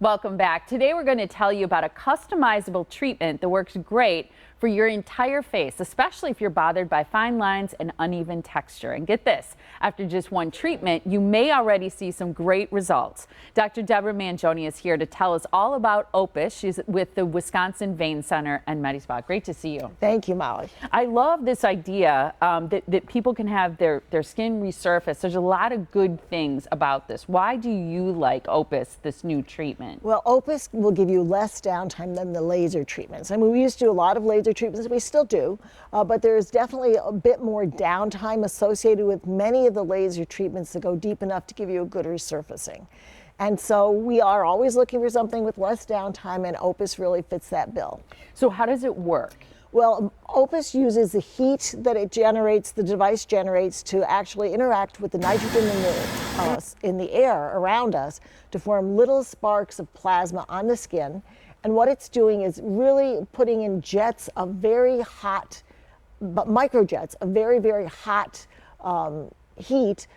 Welcome back. Today we're going to tell you about a customizable treatment that works great for your entire face, especially if you're bothered by fine lines and uneven texture. And get this, after just one treatment, you may already see some great results. Dr. Deborah Mangione is here to tell us all about Opus. She's with the Wisconsin Vein Center and MediSpa. Great to see you. Thank you, Molly. I love this idea that people can have their skin resurface. There's a lot of good things about this. Why do you like Opus, this new treatment? Well, Opus will give you less downtime than the laser treatments. I mean, we used to do a lot of laser treatments, we still do, but there's definitely a bit more downtime associated with many of the laser treatments that go deep enough to give you a good resurfacing. And so we are always looking for something with less downtime, and Opus really fits that bill. So how does it work? Well, Opus uses the heat that it generates, the device generates, to actually interact with the nitrogen in the air around us to form little sparks of plasma on the skin. And what it's doing is really putting in jets of very hot, but microjets of very, very hot heat.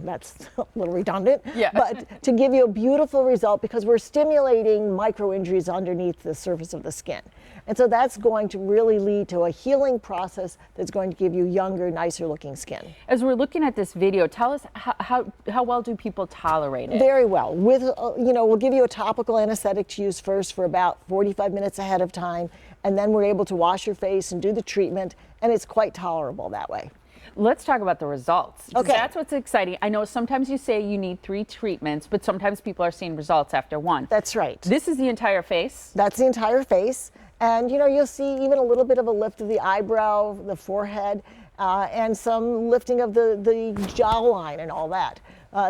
That's a little redundant, yeah. But to give you a beautiful result, because we're stimulating micro injuries underneath the surface of the skin. And so that's going to really lead to a healing process that's going to give you younger, nicer looking skin. As we're looking at this video, tell us how well do people tolerate it? Very well. With, we'll give you a topical anesthetic to use first for about 45 minutes ahead of time, and then we're able to wash your face and do the treatment, and it's quite tolerable that way. Let's talk about the results. Okay. That's what's exciting. I know sometimes you say you need 3 treatments, but sometimes people are seeing results after 1. That's right. This is the entire face? That's the entire face. And you'll see even a little bit of a lift of the eyebrow, the forehead, and some lifting of the jawline and all that.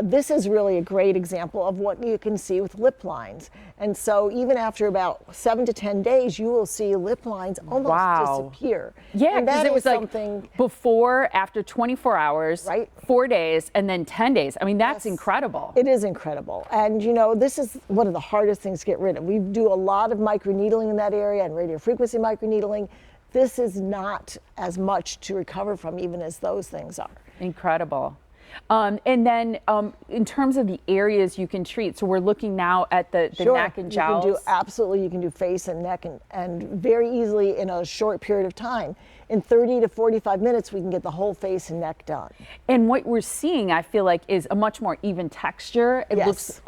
This is really a great example of what you can see with lip lines. And so even after about 7 to 10 days, you will see lip lines almost disappear. Yeah, because it was like before, after 24 hours, right? 4 days, and then 10 days. I mean, that's incredible. It is incredible. And this is one of the hardest things to get rid of. We do a lot of microneedling in that area and radiofrequency microneedling. This is not as much to recover from even as those things are. Incredible. And then in terms of the areas you can treat, so we're looking now at the neck and jowls. Absolutely, you can do face and neck and very easily in a short period of time. In 30 to 45 minutes, we can get the whole face and neck done. And what we're seeing, I feel like, is a much more even texture. It looks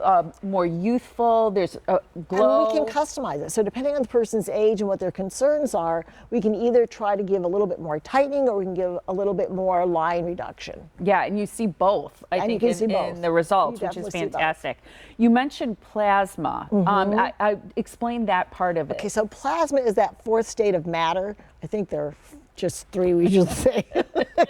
more youthful. There's a glow. And we can customize it. So depending on the person's age and what their concerns are, we can either try to give a little bit more tightening or we can give a little bit more line reduction. Yeah, and you see both, I think, in the results, which is fantastic. You mentioned plasma. I explained that part of it. Okay, so plasma is that 4th state of matter. I think there are just 3 we should say.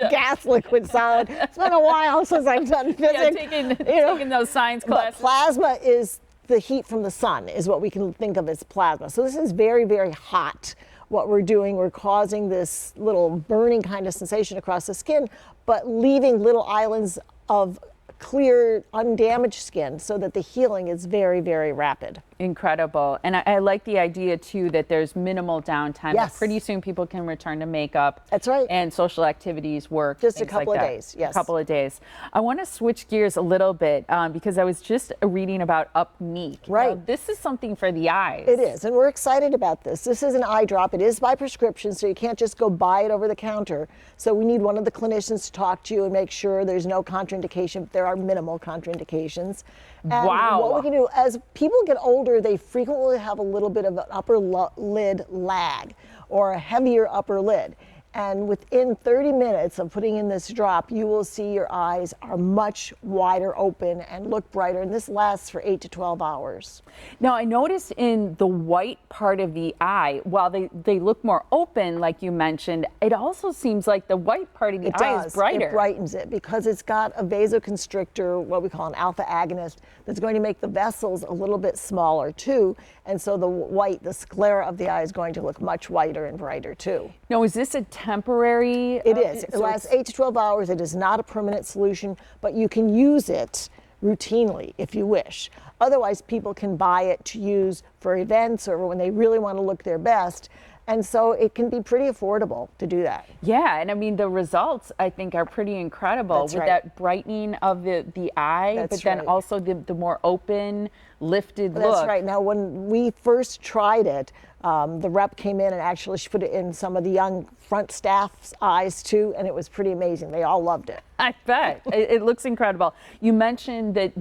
Gas, liquid, solid. It's been a while since I've done physics. Yeah, taking those science classes. But plasma is the heat from the sun, is what we can think of as plasma. So this is very, very hot. What we're doing, we're causing this little burning kind of sensation across the skin, but leaving little islands of clear, undamaged skin so that the healing is very, very rapid. Incredible. And I like the idea too that there's minimal downtime. Yes. That pretty soon people can return to makeup. That's right. And social activities, work. Just a couple of days, yes. A couple of days. I want to switch gears a little bit because I was just reading about Upneeq. Right. Now, this is something for the eyes. It is, and we're excited about this. This is an eye drop. It is by prescription, so you can't just go buy it over the counter. So we need one of the clinicians to talk to you and make sure there's no contraindication, but there are minimal contraindications. And what we can do, as people get older, they frequently have a little bit of an upper lid lag or a heavier upper lid. And within 30 minutes of putting in this drop, you will see your eyes are much wider open and look brighter. And this lasts for 8 to 12 hours. Now, I noticed in the white part of the eye, while they look more open, like you mentioned, it also seems like the white part of the eye is brighter. It brightens it because it's got a vasoconstrictor, what we call an alpha agonist, that's going to make the vessels a little bit smaller too. And so the white, the sclera of the eye is going to look much whiter and brighter too. Now, is this a temporary? It is. It lasts 8 to 12 hours. It is not a permanent solution, but you can use it routinely if you wish. Otherwise, people can buy it to use for events or when they really want to look their best. And so it can be pretty affordable to do that. Yeah, and I mean, the results, I think, are pretty incredible with that brightening of the eye, but then also the more open lifted look. That's right. Now, when we first tried it, the rep came in and actually she put it in some of the young front staff's eyes too, and it was pretty amazing. They all loved it. I bet. It looks incredible. You mentioned that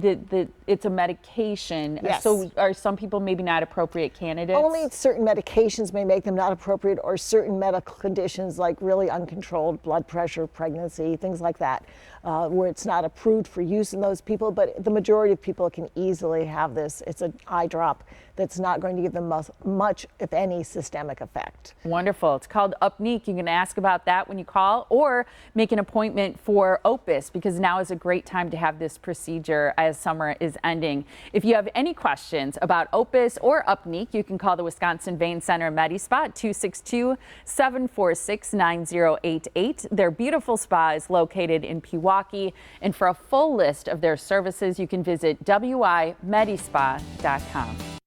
it's a medication. Yes. So are some people maybe not appropriate candidates? Only certain medications may make them not appropriate, or certain medical conditions like really uncontrolled blood pressure, pregnancy, things like that, where it's not approved for use in those people. But the majority of people can easily have this. It's an eye drop that's not going to give them much, if any, systemic effect. Wonderful. It's called Upneeq. You can ask about that when you call, or make an appointment for Opus, because now is a great time to have this procedure as summer is ending. If you have any questions about Opus or Upneeq, you can call the Wisconsin Vein Center MediSpa at 262-746-9088. Their beautiful spa is located in Pewaukee, and for a full list of their services, you can visit wimedispa.com.